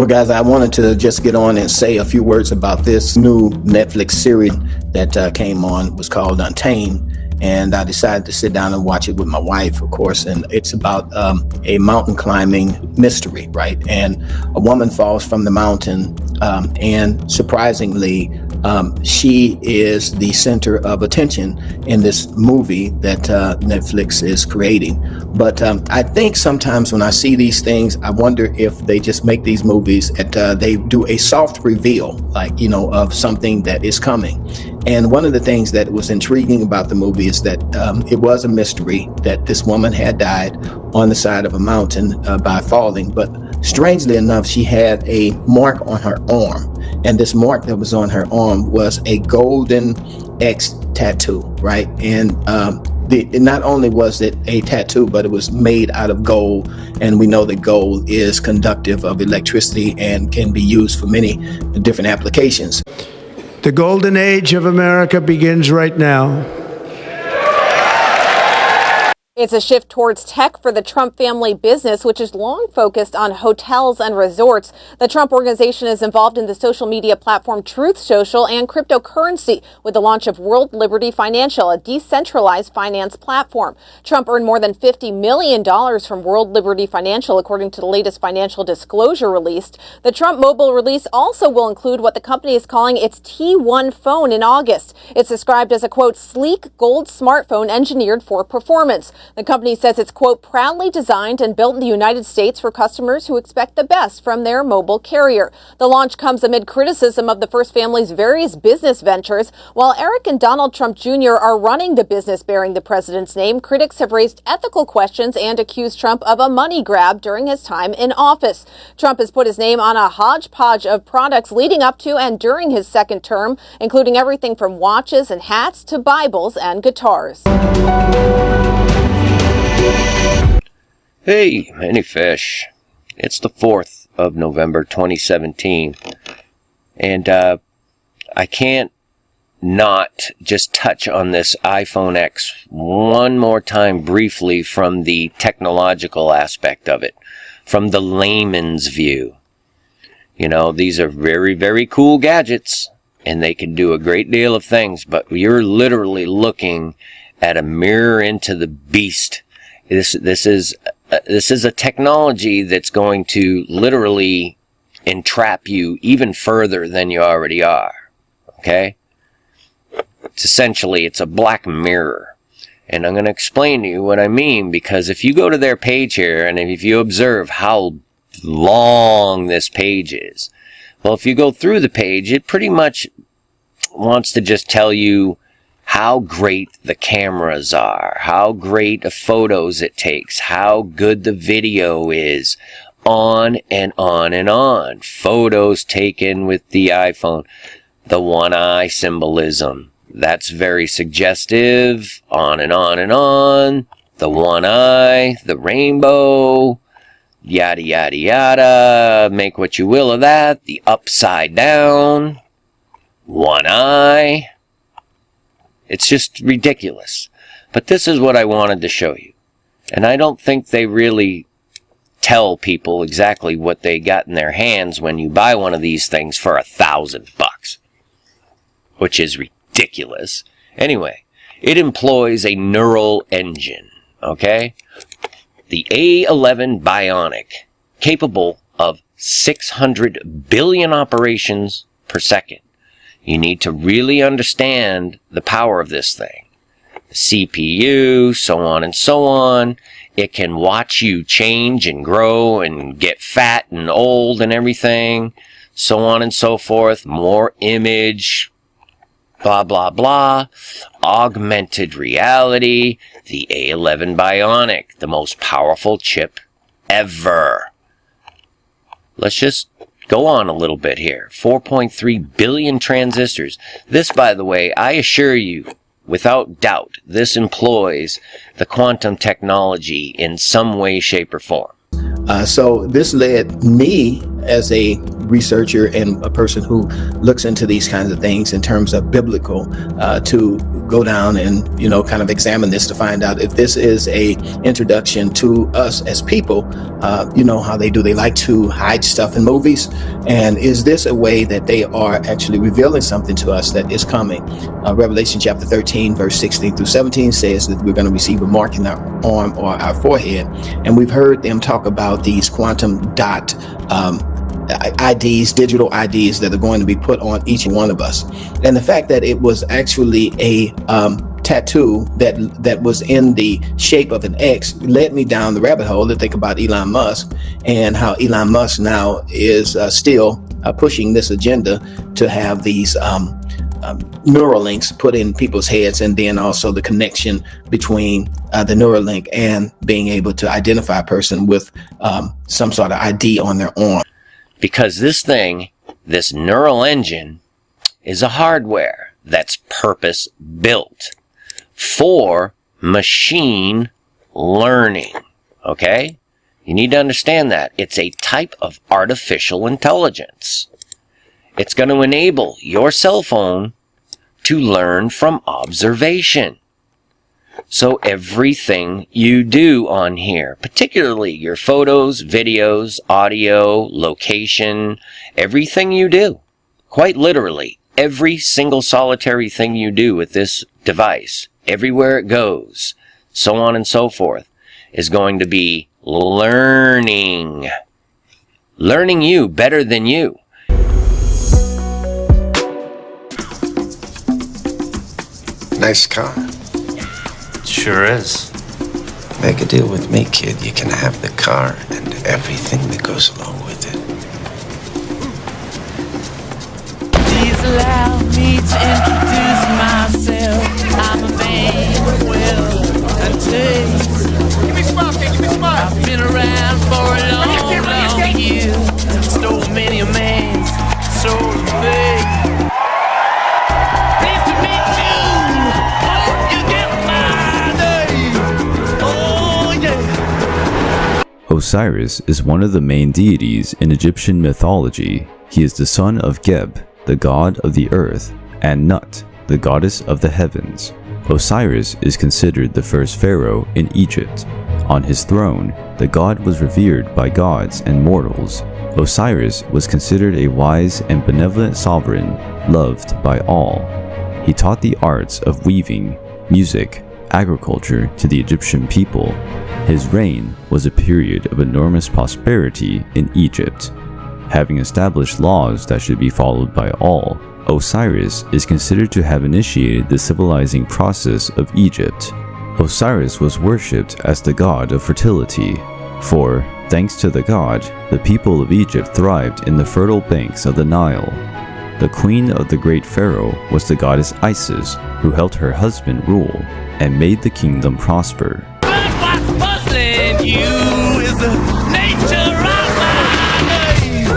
Well, guys, I wanted to just get on and say a few words about this new Netflix series that came on. It was called Untamed. And I decided to sit down and watch it with my wife, of course. And it's about a mountain climbing mystery, right? And a woman falls from the mountain, and surprisingly, she is the center of attention in this movie that Netflix is creating. But I think sometimes when I see these things, I wonder if they just make these movies and they do a soft reveal, like, of something that is coming. And one of the things that was intriguing about the movie is that it was a mystery that this woman had died on the side of a mountain by falling. But strangely enough, she had a mark on her arm. And this mark that was on her arm was a golden X tattoo, right? And not only was it a tattoo, but it was made out of gold. And we know that gold is conductive of electricity and can be used for many different applications. The golden age of America begins right now. It's a shift towards tech for the Trump family business, which is long focused on hotels and resorts. The Trump organization is involved in the social media platform Truth Social and cryptocurrency with the launch of World Liberty Financial, a decentralized finance platform. Trump earned more than $50 million from World Liberty Financial, according to the latest financial disclosure released. The Trump mobile release also will include what the company is calling its T1 phone in August. It's described as a, quote, sleek gold smartphone engineered for performance. The company says it's, quote, proudly designed and built in the United States for customers who expect the best from their mobile carrier. The launch comes amid criticism of the First Family's various business ventures. While Eric and Donald Trump Jr. are running the business bearing the president's name, critics have raised ethical questions and accused Trump of a money grab during his time in office. Trump has put his name on a hodgepodge of products leading up to and during his second term, including everything from watches and hats to Bibles and guitars. Hey, many fish. It's the 4th of November, 2017. And I can't not just touch on this iPhone X one more time briefly from the technological aspect of it, from the layman's view. These are very, very cool gadgets, and they can do a great deal of things, but you're literally looking at a mirror into the beast. This is a technology that's going to literally entrap you even further than you already are. Okay? It's a black mirror. And I'm going to explain to you what I mean, because if you go to their page here, and if you observe how long this page is, well, if you go through the page, it pretty much wants to just tell you how great the cameras are, how great the photos it takes, how good the video is, on and on and on. Photos taken with the iPhone. The one eye symbolism. That's very suggestive. On and on and on. The one eye, the rainbow, yada, yada, yada. Make what you will of that. The upside down. One eye. It's just ridiculous. But this is what I wanted to show you. And I don't think they really tell people exactly what they got in their hands when you buy one of these things for $1,000. Which is ridiculous. Anyway, it employs a neural engine. Okay? The A11 Bionic, capable of 600 billion operations per second. You need to really understand the power of this thing. The CPU, so on and so on. It can watch you change and grow and get fat and old and everything. So on and so forth. More image. Blah, blah, blah. Augmented reality. The A11 Bionic. The most powerful chip ever. Let's just go on a little bit here. 4.3 billion transistors. This, by the way, I assure you, without doubt, this employs the quantum technology in some way, shape, or form. So this led me as a researcher and a person who looks into these kinds of things in terms of biblical, to go down and, kind of examine this to find out if this is a introduction to us as people. How they do. They like to hide stuff in movies. And is this a way that they are actually revealing something to us that is coming? Revelation chapter 13, verse 16 through 17 says that we're going to receive a mark in our arm or our forehead. And we've heard them talk about these quantum dot IDs, digital IDs that are going to be put on each one of us. And the fact that it was actually a tattoo that was in the shape of an X led me down the rabbit hole to think about Elon Musk and how Elon Musk now is still pushing this agenda to have these Neuralinks put in people's heads, and then also the connection between the Neuralink and being able to identify a person with some sort of ID on their arm. Because this thing, this neural engine, is a hardware that's purpose built for machine learning. Okay? You need to understand that. It's a type of artificial intelligence. It's going to enable your cell phone to learn from observation. So everything you do on here, particularly your photos, videos, audio, location, everything you do, quite literally, every single solitary thing you do with this device, everywhere it goes, so on and so forth, is going to be learning. Learning you better than you. Nice car. Sure is. Make a deal with me, kid. You can have the car and everything that goes along with it. Please allow me to introduce myself. I'm a man, well, and taste. Give me smile, kid. Give me smile. I've been around for a long year. Stole many a man's soul and faith. Pleased to meet you. Hope you get my name. Oh, yeah. Osiris is one of the main deities in Egyptian mythology. He is the son of Geb, the god of the earth, and Nut, the goddess of the heavens. Osiris is considered the first pharaoh in Egypt. On his throne, the god was revered by gods and mortals. Osiris was considered a wise and benevolent sovereign, loved by all. He taught the arts of weaving, music, agriculture to the Egyptian people. His reign was a period of enormous prosperity in Egypt. Having established laws that should be followed by all, Osiris is considered to have initiated the civilizing process of Egypt. Osiris was worshipped as the god of fertility, for, thanks to the god, the people of Egypt thrived in the fertile banks of the Nile. The queen of the great pharaoh was the goddess Isis, who helped her husband rule and made the kingdom prosper. But what's puzzling you is the nature of my name.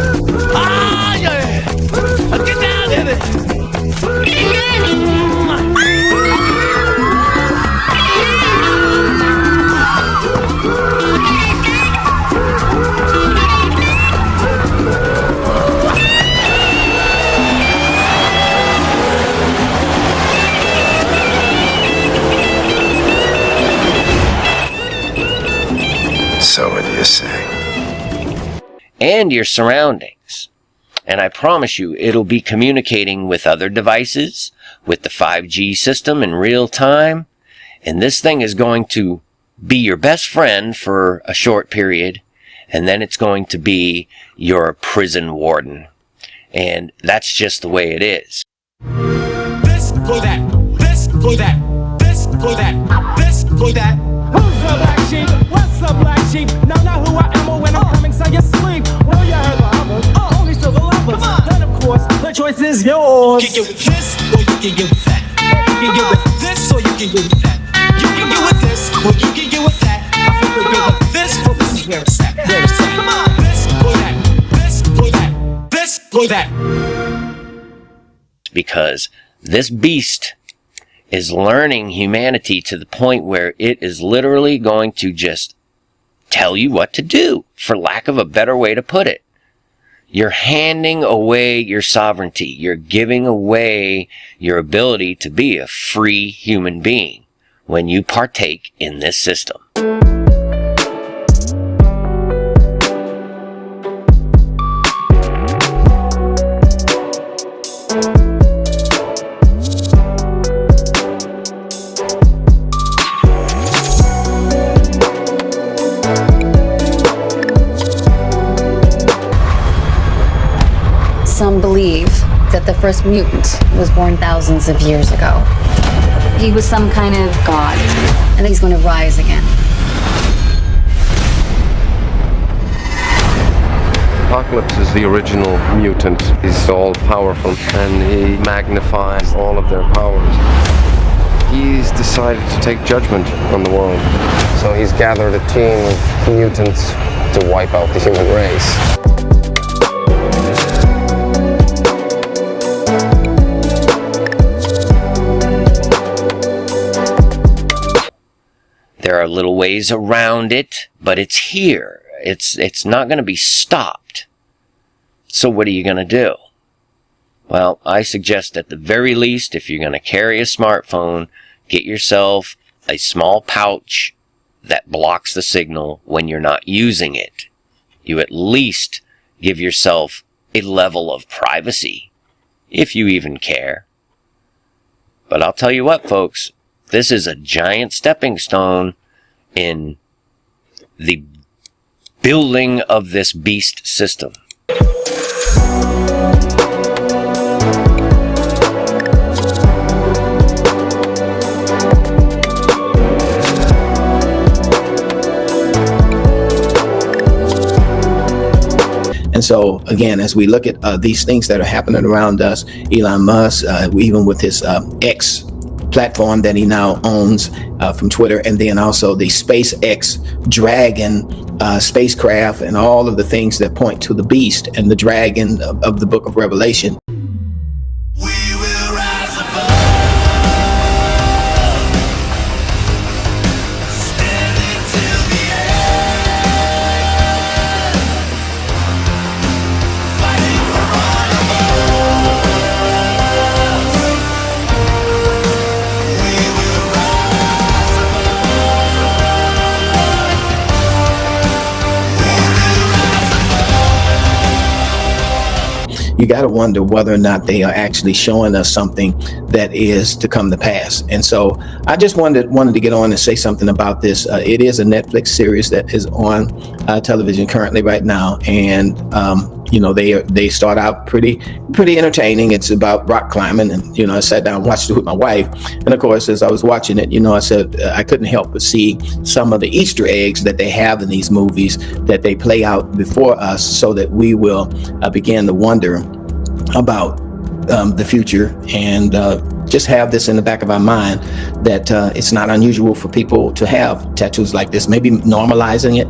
Ah, yeah. Get down in it. So what do you say? And your surroundings. And I promise you, it'll be communicating with other devices, with the 5G system in real time. And this thing is going to be your best friend for a short period. And then it's going to be your prison warden. And that's just the way it is. This for that. This for that. This for that. This for that. Who's the black sheep? What's the black sheep? Now know who I am or when I'm coming, so you sleep. Well, you heard the others. Only still the lovers. Then of course, the choice is yours. You can get with this, or you can get with that. You can get with this, or you can get with that. You can get with this, or you can get with that. I think we'll get with this, for this is where it's at. Where it's at. Come on. This for that. This for that. This for that. Because this beast is learning humanity to the point where it is literally going to just tell you what to do, for lack of a better way to put it. You're handing away your sovereignty. You're giving away your ability to be a free human being when you partake in this system. Some believe that the first mutant was born thousands of years ago. He was some kind of god, and he's going to rise again. Apocalypse is the original mutant. He's all powerful, and he magnifies all of their powers. He's decided to take judgment on the world. So he's gathered a team of mutants to wipe out the human race. There are little ways around it, but it's here. It's not going to be stopped. So what are you going to do? Well, I suggest at the very least, if you're going to carry a smartphone, get yourself a small pouch that blocks the signal when you're not using it. You at least give yourself a level of privacy, if you even care. But I'll tell you what, folks, this is a giant stepping stone in the building of this beast system. And so, again, as we look at these things that are happening around us, Elon Musk, even with his X platform that he now owns from Twitter, and then also the SpaceX Dragon spacecraft, and all of the things that point to the beast and the dragon of the book of Revelation. You got to wonder whether or not they are actually showing us something that is to come to pass. And so I just wanted to get on and say something about this. It is a Netflix series that is on television currently right now. And, they start out pretty entertaining. It's about rock climbing. And, I sat down and watched it with my wife. And of course, as I was watching it, I said I couldn't help but see some of the Easter eggs that they have in these movies that they play out before us, so that we will begin to wonder about the future, and just have this in the back of our mind that it's not unusual for people to have tattoos like this, maybe normalizing it.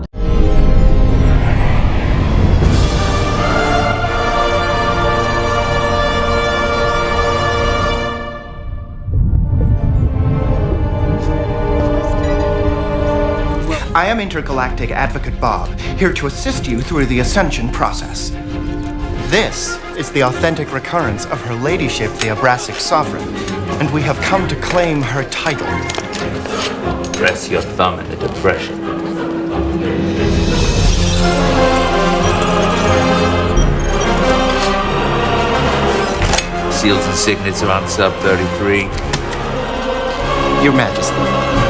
I am Intergalactic Advocate Bob, here to assist you through the ascension process. This is the authentic recurrence of Her Ladyship, the Abrasic Sovereign, and we have come to claim her title. Press your thumb in the depression. Seals and signets are on sub 33. Your Majesty.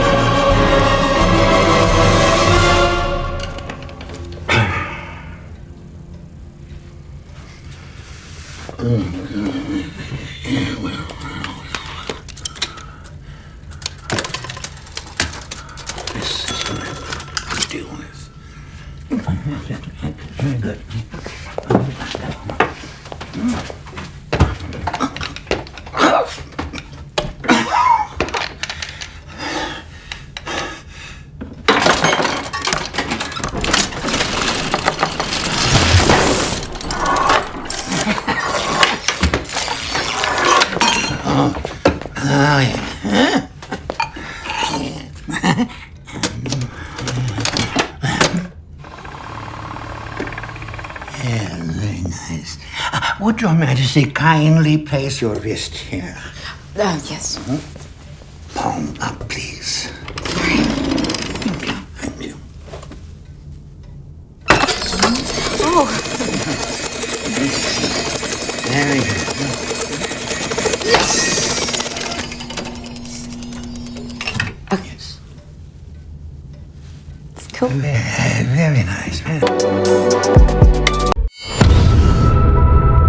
Yeah, very nice. Would Your Majesty kindly place your wrist here? Yes. Palm up, please. Thank you. Oh. Very good. Yes. It's cool. Very nice.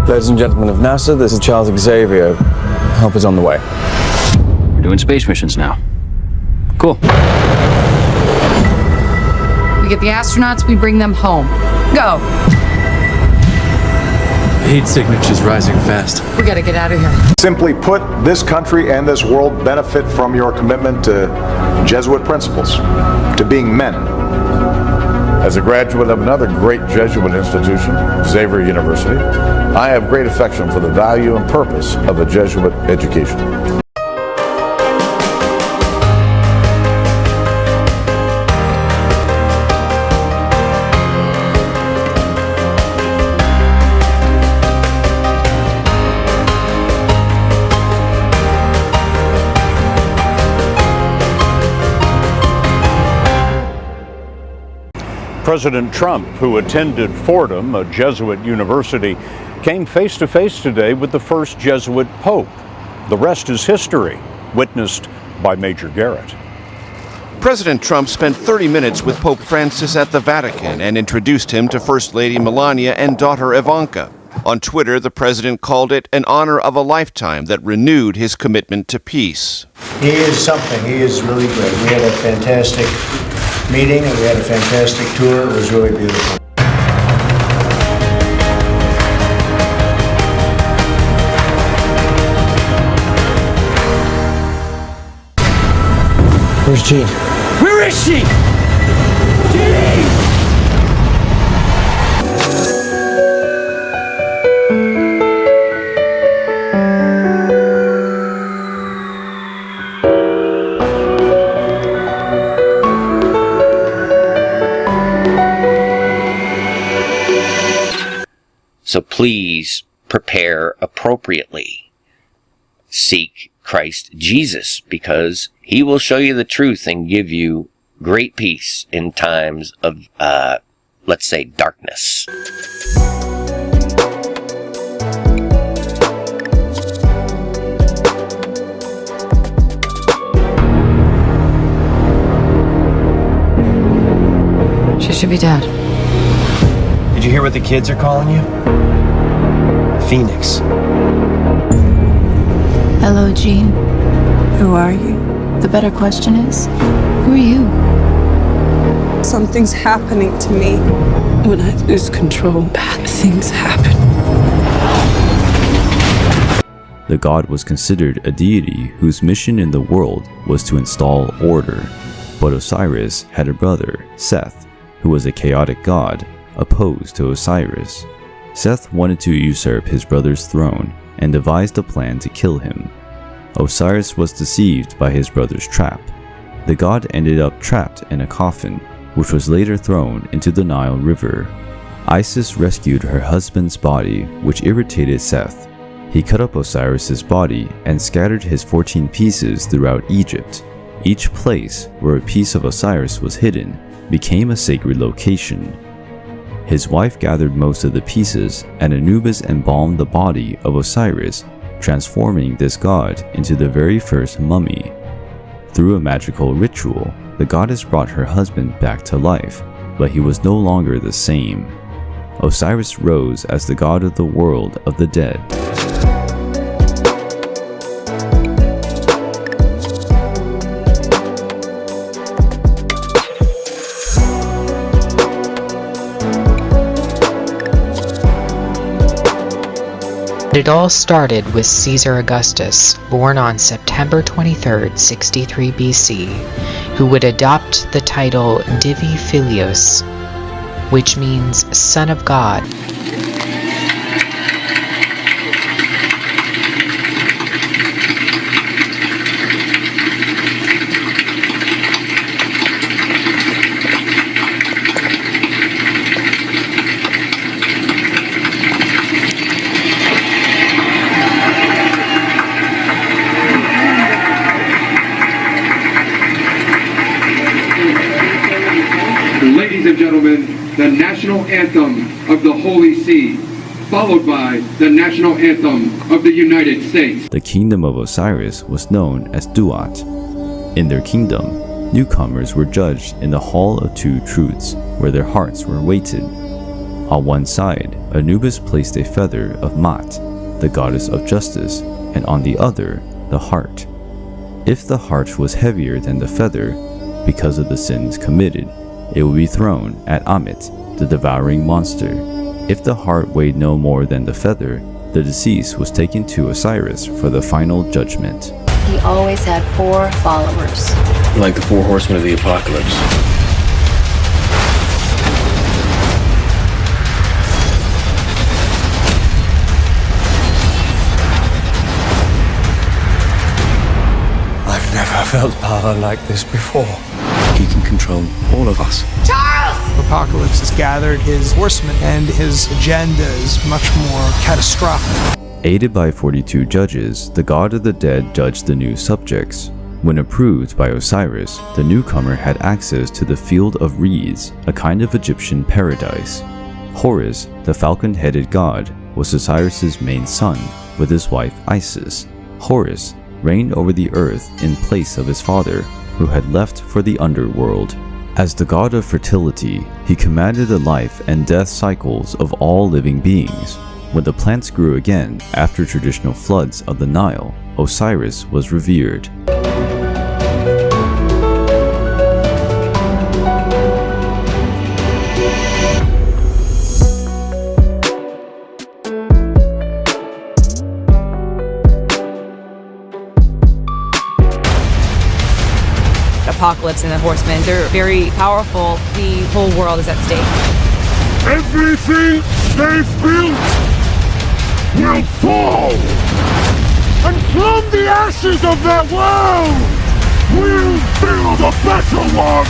Ladies and gentlemen of NASA, this is Charles Xavier. Help is on the way. We're doing space missions now. Cool. We get the astronauts, we bring them home. Go. Heat signature's rising fast. We gotta get out of here. Simply put, this country and this world benefit from your commitment to Jesuit principles, to being men. As a graduate of another great Jesuit institution, Xavier University, I have great affection for the value and purpose of a Jesuit education. President Trump, who attended Fordham, a Jesuit university, came face to face today with the first Jesuit Pope. The rest is history, witnessed by Major Garrett. President Trump spent 30 minutes with Pope Francis at the Vatican and introduced him to First Lady Melania and daughter Ivanka. On Twitter, the president called it an honor of a lifetime that renewed his commitment to peace. He is something. He is really great. We had a fantastic meeting and we had a fantastic tour. It was really beautiful. Where's Jean? Where is she? Jean! So please prepare appropriately. Seek Christ Jesus, because he will show you the truth and give you great peace in times of, let's say, darkness. She should be dead. Did you hear what the kids are calling you? Phoenix. Hello, Jean. Who are you? The better question is, who are you? Something's happening to me. When I lose control, bad things happen. The god was considered a deity whose mission in the world was to install order, but Osiris had a brother, Seth, who was a chaotic god, opposed to Osiris. Seth wanted to usurp his brother's throne and devised a plan to kill him. Osiris was deceived by his brother's trap. The god ended up trapped in a coffin, which was later thrown into the Nile River. Isis rescued her husband's body, which irritated Seth. He cut up Osiris's body and scattered his 14 pieces throughout Egypt. Each place where a piece of Osiris was hidden became a sacred location. His wife gathered most of the pieces, and Anubis embalmed the body of Osiris, transforming this god into the very first mummy. Through a magical ritual, the goddess brought her husband back to life, but he was no longer the same. Osiris rose as the god of the world of the dead. It all started with Caesar Augustus, born on September 23, 63 BC, who would adopt the title Divi Filius, which means Son of God. the national anthem of the Holy See, followed by the national anthem of the United States. The kingdom of Osiris was known as Doth. In their kingdom, newcomers were judged in the Hall of Two Truths, where their hearts were weighted. On one side, Anubis placed a feather of Mat, the goddess of justice, and on the other, the heart. If the heart was heavier than the feather, because of the sins committed, it would be thrown at Ammit, the devouring monster. If the heart weighed no more than the feather, the deceased was taken to Osiris for the final judgment. He always had 4 followers. Like the 4 horsemen of the apocalypse. I've never felt power like this before. He can control all of us. Charles! Apocalypse has gathered his horsemen, and his agenda is much more catastrophic. Aided by 42 judges, the god of the dead judged the new subjects. When approved by Osiris, the newcomer had access to the Field of Reeds, a kind of Egyptian paradise. Horus, the falcon-headed god, was Osiris's main son, with his wife Isis. Horus reigned over the earth in place of his father, who had left for the underworld. As the god of fertility, he commanded the life and death cycles of all living beings. When the plants grew again after traditional floods of the Nile, Osiris was revered. Apocalypse and the Horsemen, they're very powerful. The whole world is at stake. Everything they've built will fall! And from the ashes of their world, we'll build a better one!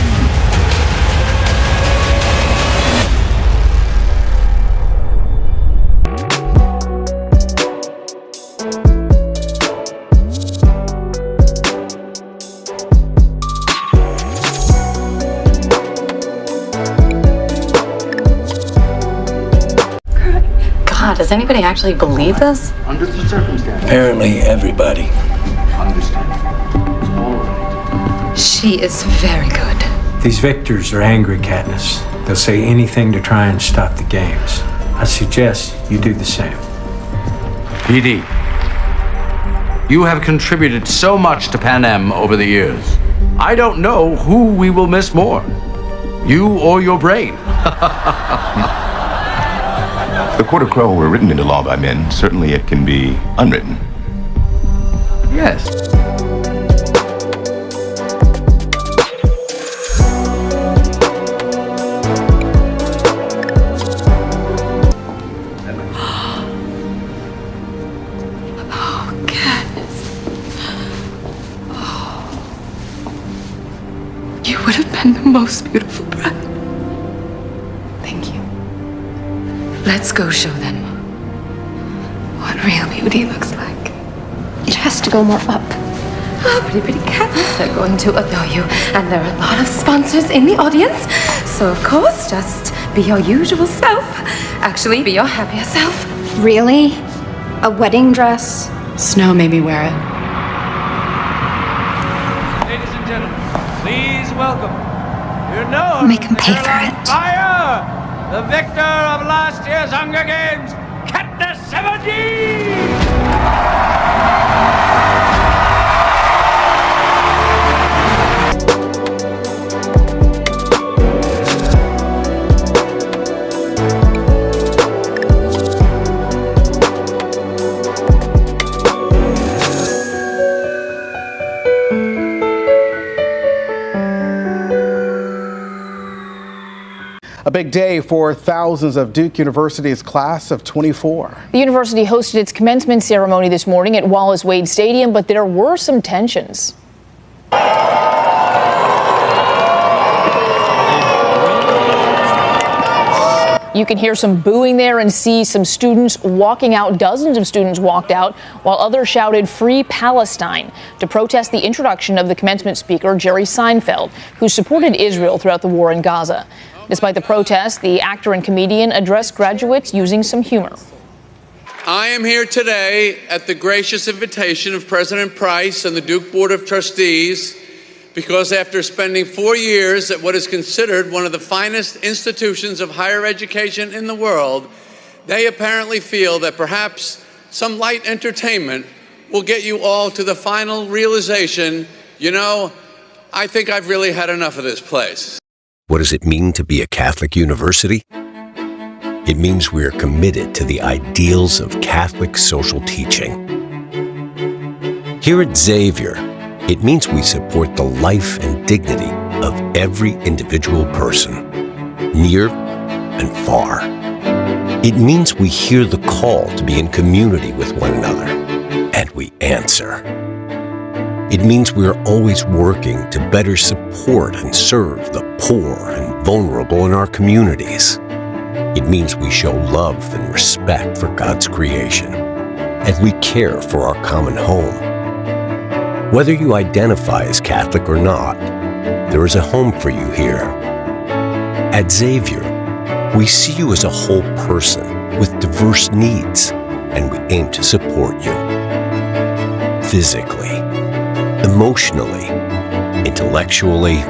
Does anybody actually believe this? Under the circumstances. Apparently everybody. Understand. It's all right. She is very good. These victors are angry, Katniss. They'll say anything to try and stop the games. I suggest you do the same. PD, you have contributed so much to Panem over the years. I don't know who we will miss more, you or your brain. The Quarter Quo were written into law by men. Certainly it can be unwritten. Yes. Oh, Katniss. Oh. You would have been the most beautiful bride. Thank you. Let's go show them what real beauty looks like. It has to go more up. Oh, pretty Katniss, they're going to adore you. And there are a lot of sponsors in the audience. So, of course, just be your usual self. Actually, be your happier self. Really? A wedding dress? Snow made me wear it. Ladies and gentlemen, please welcome. You know, Make him pay for it. Fire! The victor of last year's Hunger Games, Katniss Everdeen! A big day for thousands of Duke University's class of 24. The university hosted its commencement ceremony this morning at Wallace Wade Stadium, but there were some tensions. You can hear some booing there and see some students walking out. Dozens of students walked out while others shouted "Free Palestine" to protest the introduction of the commencement speaker, Jerry Seinfeld, who supported Israel throughout the war in Gaza. Despite the protests, the actor and comedian addressed graduates using some humor. I am here today at the gracious invitation of President Price and the Duke Board of Trustees because after spending 4 years at what is considered one of the finest institutions of higher education in the world, they apparently feel that perhaps some light entertainment will get you all to the final realization, you know, I think I've really had enough of this place. What does it mean to be a Catholic university? It means we are committed to the ideals of Catholic social teaching. Here at Xavier, it means we support the life and dignity of every individual person, near and far. It means we hear the call to be in community with one another, and we answer. It means we are always working to better support and serve the poor and vulnerable in our communities. It means we show love and respect for God's creation, and we care for our common home. Whether you identify as Catholic or not, there is a home for you here. At Xavier, we see you as a whole person with diverse needs, and we aim to support you. Physically, emotionally, intellectually,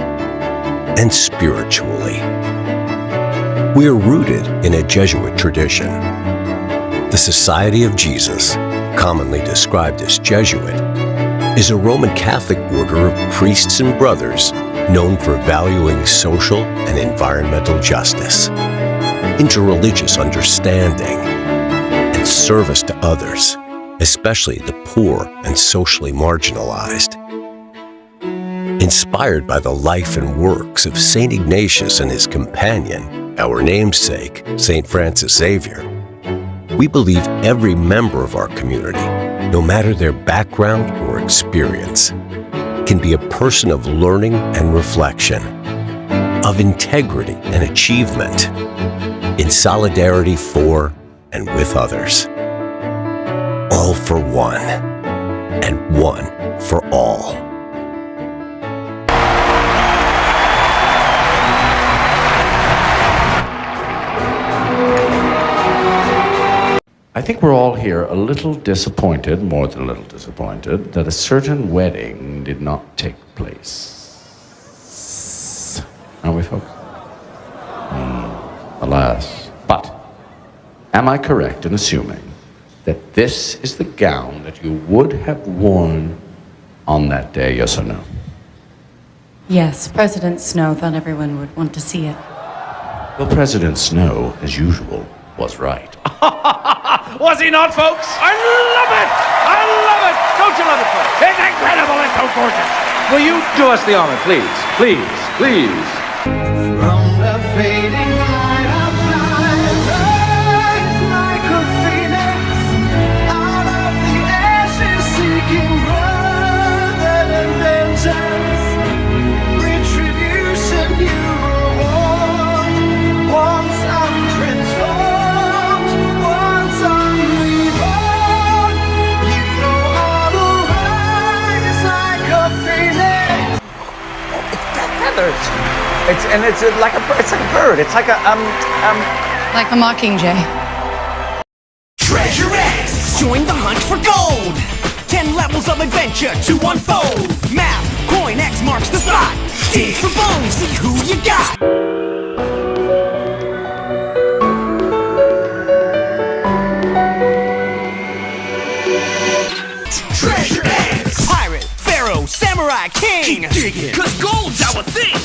and spiritually. We are rooted in a Jesuit tradition. The Society of Jesus, commonly described as Jesuit, is a Roman Catholic order of priests and brothers known for valuing social and environmental justice, interreligious understanding, and service to others, especially the poor and socially marginalized. Inspired by the life and works of St. Ignatius and his companion, our namesake, St. Francis Xavier, we believe every member of our community, no matter their background or experience, can be a person of learning and reflection, of integrity and achievement, in solidarity for and with others. All for one, and one for all. I think we're all here a little disappointed, more than a little disappointed, that a certain wedding did not take place. Aren't we, folks? Alas. But, am I correct in assuming that this is the gown that you would have worn on that day, yes or no? Yes, President Snow thought everyone would want to see it. Well, President Snow, as usual, was right. Was he not, folks? I love it! I love it! Don't you love it, folks? It's incredible! It's so gorgeous! Will you do us the honor, please? Please, please. From the fading light of night, rise like a phoenix out of the ashes, seeking brother and vengeance, retribution you reward. Once I'm transformed, once I'm reborn, you know how to rise like a phoenix. It's got feathers. It's like a bird. It's like a Like a mockingjay. Treasure X! Join the hunt for gold! 10 levels of adventure to unfold! Map, coin X marks the spot! Dig for bones, see who you got! Treasure X! Pirate, pharaoh, samurai, king! Keep digging! 'Cause gold's our thing!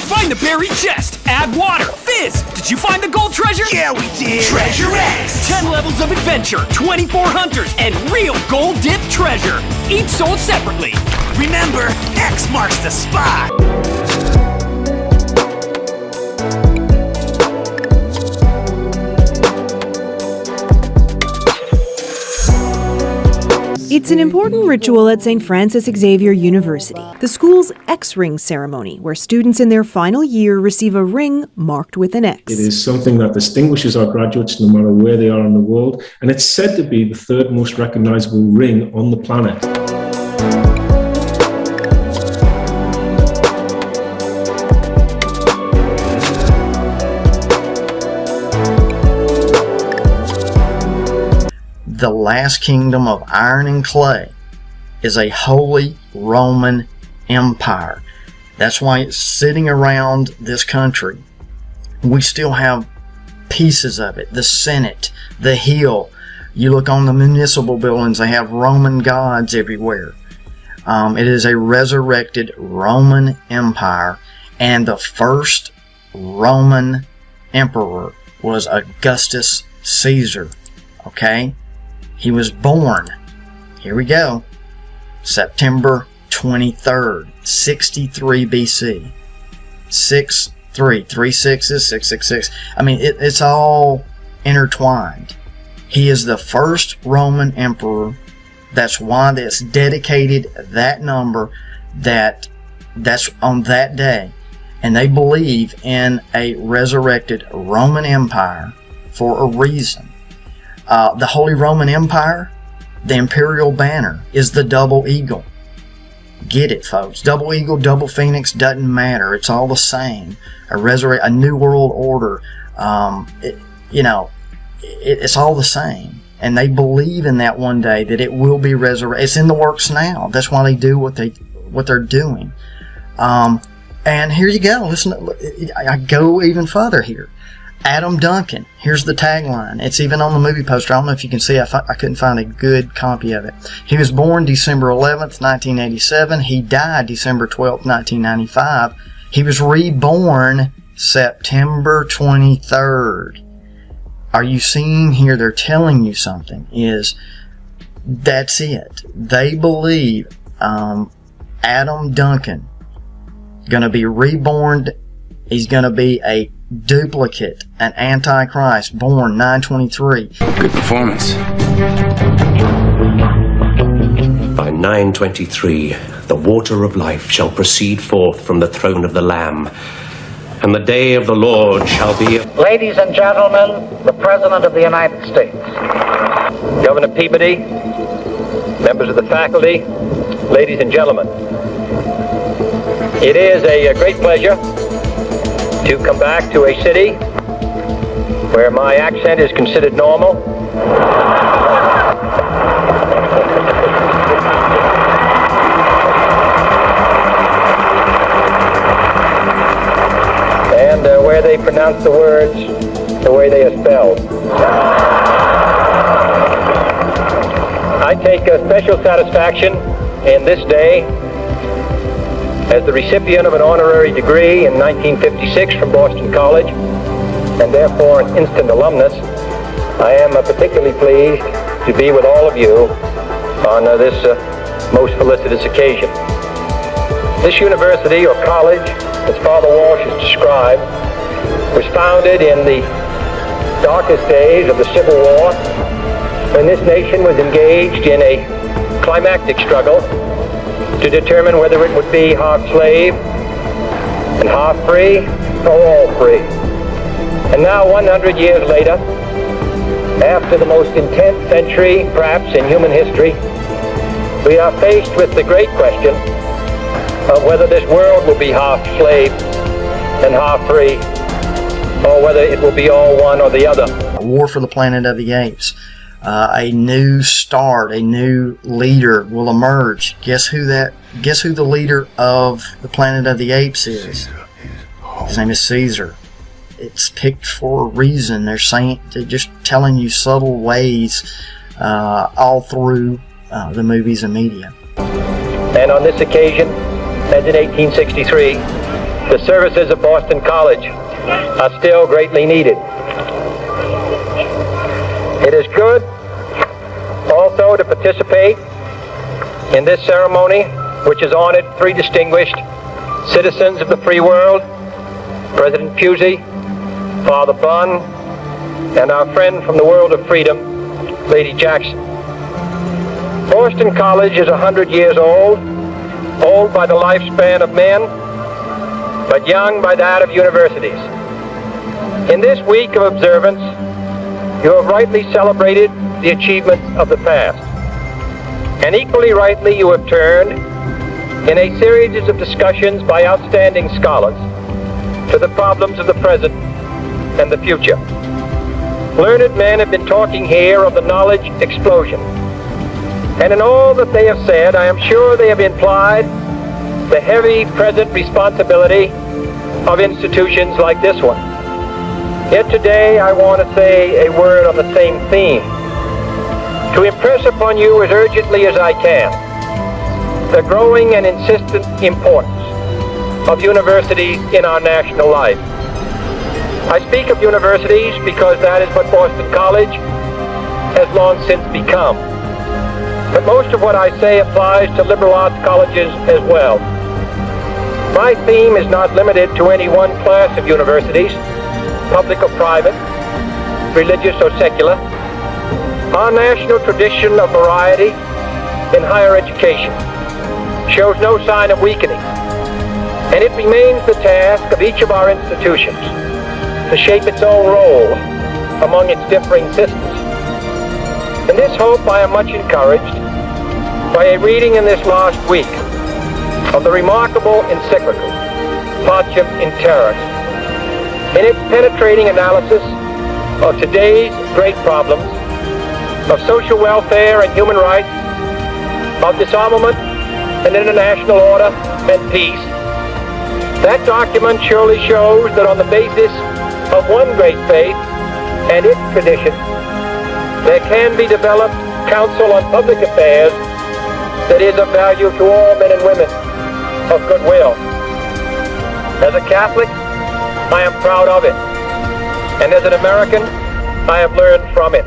Find the buried chest, add water, fizz! Did you find the gold treasure? Yeah, we did! Treasure X! 10 levels of adventure, 24 hunters, and real gold dip treasure! Each sold separately. Remember, X marks the spot! It's an important ritual at St. Francis Xavier University, the school's X-ring ceremony, where students in their final year receive a ring marked with an X. It is something that distinguishes our graduates no matter where they are in the world, and it's said to be the third most recognizable ring on the planet. The last kingdom of iron and clay is a Holy Roman Empire. That's why it's sitting around this country. We still have pieces of it. The Senate, the Hill. You look on the municipal buildings, they have Roman gods everywhere. It is a resurrected Roman Empire, and the first Roman emperor was Augustus Caesar. Okay? He was born, here we go, September 23rd, 63 BC. 3 sixes, 666. I mean, it's all intertwined. He is the first Roman emperor. That's why that's dedicated that number, that's on that day. And they believe in a resurrected Roman Empire for a reason. The Holy Roman Empire, the imperial banner, is the double eagle. Get it, folks. Double eagle, double phoenix, doesn't matter. It's all the same. A new world order. It's all the same. And they believe in that one day that it will be resurrected. It's in the works now. That's why they do what they're doing. And here you go. Listen, I go even further here. Adam Duncan. Here's the tagline. It's even on the movie poster. I don't know if you can see. I couldn't find a good copy of it. He was born December 11th, 1987. He died December 12th, 1995. He was reborn September 23rd. Are you seeing here? They're telling you something. That's it. They believe Adam Duncan going to be reborn. He's going to be a duplicate, an antichrist, born 923. Good performance. By 923, the water of life shall proceed forth from the throne of the Lamb, and the day of the Lord shall be... Ladies and gentlemen, the President of the United States. Governor Peabody, members of the faculty, ladies and gentlemen. It is a great pleasure to come back to a city where my accent is considered normal. And where they pronounce the words the way they are spelled. I take a special satisfaction in this day as the recipient of an honorary degree in 1956 from Boston College, and therefore an instant alumnus. I am particularly pleased to be with all of you on this most felicitous occasion. This university, or college, as Father Walsh has described, was founded in the darkest days of the Civil War, when this nation was engaged in a climactic struggle to determine whether it would be half slave and half free or all free. And now, 100 years later, after the most intense century perhaps in human history, we are faced with the great question of whether this world will be half slave and half free, or whether it will be all one or the other. War for the Planet of the Apes. A new start, a new leader will emerge. Guess who the leader of the Planet of the Apes is? His name is Caesar. It's picked for a reason. They're just telling you subtle ways all through the movies and media. And on this occasion, as in 1863, the services of Boston College are still greatly needed. It is good also to participate in this ceremony, which has honored three distinguished citizens of the free world, President Pusey, Father Bunn, and our friend from the world of freedom, Lady Jackson. Boston College is 100 years old by the lifespan of men, but young by that of universities. In this week of observance, you have rightly celebrated the achievements of the past. And equally rightly you have turned, in a series of discussions by outstanding scholars, to the problems of the present and the future. Learned men have been talking here of the knowledge explosion. And in all that they have said, I am sure they have implied the heavy present responsibility of institutions like this one. Yet today I want to say a word on the same theme, to impress upon you as urgently as I can the growing and insistent importance of universities in our national life. I speak of universities because that is what Boston College has long since become. But most of what I say applies to liberal arts colleges as well. My theme is not limited to any one class of universities, public or private, religious or secular. Our national tradition of variety in higher education shows no sign of weakening, and it remains the task of each of our institutions to shape its own role among its differing systems. In this hope, I am much encouraged by a reading in this last week of the remarkable encyclical Pacem in Terris. In its penetrating analysis of today's great problems of social welfare and human rights, of disarmament and international order and peace, that document surely shows that on the basis of one great faith and its tradition, there can be developed counsel on public affairs that is of value to all men and women of goodwill. As a Catholic, I am proud of it, and as an American, I have learned from it.